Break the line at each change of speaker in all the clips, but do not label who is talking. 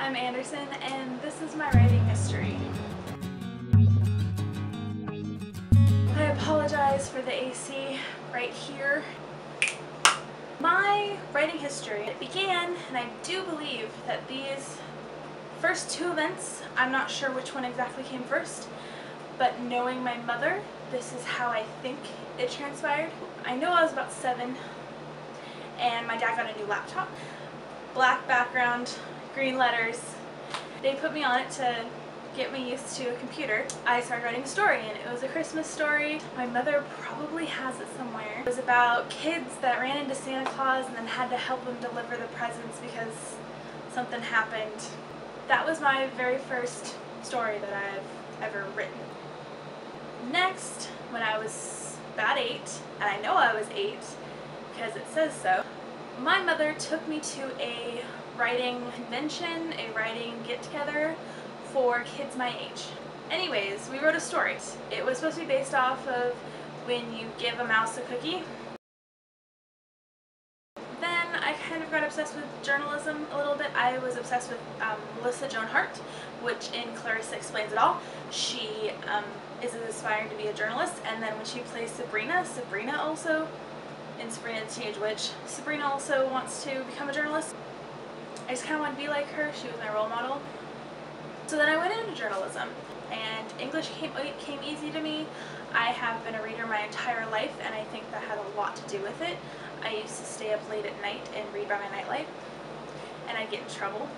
I'm Anderson, and this is my writing history. I apologize for the AC right here. My writing history, it began, and I do believe that these first two events, I'm not sure which one exactly came first, but knowing my mother, this is how I think it transpired. I know I was about 7, and my dad got a new laptop. Black background, green letters. They put me on it to get me used to a computer. I started writing a story, and it was a Christmas story. My mother probably has it somewhere. It was about kids that ran into Santa Claus and then had to help him deliver the presents because something happened. That was my very first story that I've ever written. Next, when I was about 8, and I know I was 8 because it says so, my mother took me to a writing convention, a writing get-together for kids my age. Anyways, we wrote a story. It was supposed to be based off of when you give a mouse a cookie. Then I kind of got obsessed with journalism a little bit. I was obsessed with Melissa Joan Hart, which in Clarissa Explains It All, she is aspiring to be a journalist, and then when she plays Sabrina also, in Sabrina the Teenage Witch, Sabrina also wants to become a journalist. I just kind of want to be like her. She was my role model. So then I went into journalism, and English came easy to me. I have been a reader my entire life, and I think that had a lot to do with it. I used to stay up late at night and read by my nightlight, and I'd get in trouble.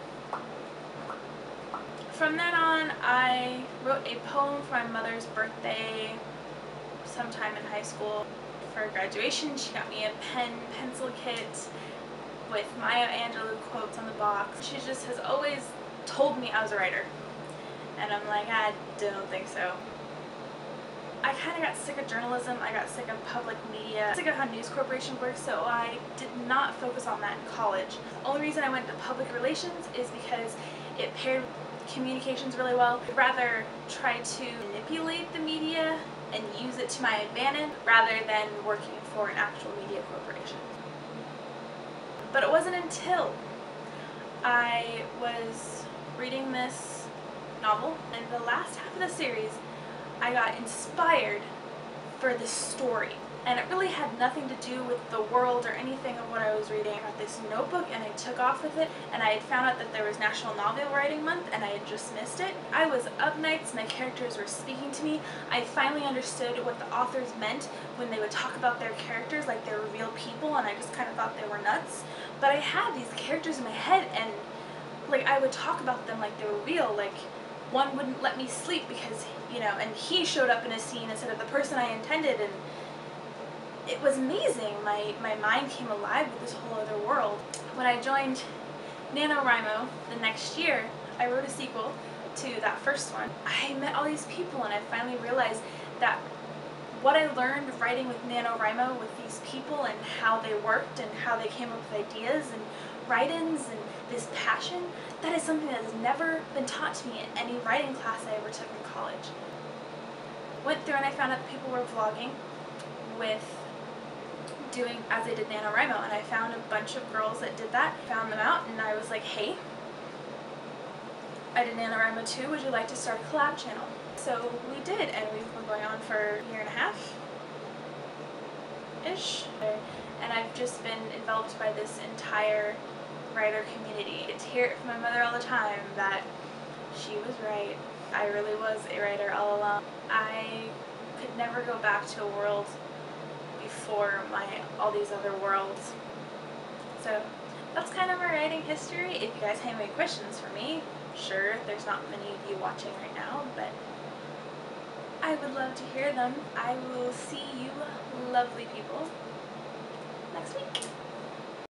From then on, I wrote a poem for my mother's birthday sometime in high school. For graduation, she got me a pencil kit with Maya Angelou quotes on the box. She just has always told me I was a writer, and I'm like, I don't think so. I kind of got sick of journalism. I got sick of public media, sick of how News Corporation works, so I did not focus on that in college. The only reason I went to public relations is because it paired communications really well. I'd rather try to manipulate the media and use it to my advantage rather than working for an actual media corporation. But it wasn't until I was reading this novel, and the last half of the series, I got inspired for this story. And it really had nothing to do with the world or anything of what I was reading. I got this notebook and I took off with it, and I had found out that there was National Novel Writing Month and I had just missed it. I was up nights, my characters were speaking to me. I finally understood what the authors meant when they would talk about their characters like they were real people, and I just kind of thought they were nuts. But I had these characters in my head, and like I would talk about them like they were real. Like one wouldn't let me sleep because, you know, and he showed up in a scene instead of the person I intended, and it was amazing. My mind came alive with this whole other world. When I joined NaNoWriMo the next year, I wrote a sequel to that first one. I met all these people, and I finally realized that what I learned writing with NaNoWriMo, with these people and how they worked and how they came up with ideas and write-ins and this passion, that is something that has never been taught to me in any writing class I ever took in college. Went through and I found out that people were vlogging with doing as they did NaNoWriMo, and I found a bunch of girls that did that, found them out, and I was like, hey, I did NaNoWriMo too, would you like to start a collab channel? So we did, and we've been going on for a year and a half-ish, and I've just been enveloped by this entire writer community. I get to hear it from my mother all the time that she was right. I really was a writer all along. I could never go back to a world before all these other worlds. So that's kind of my writing history. If you guys have any questions for me, sure, there's not many of you watching right now, but I would love to hear them. I will see you lovely people next week.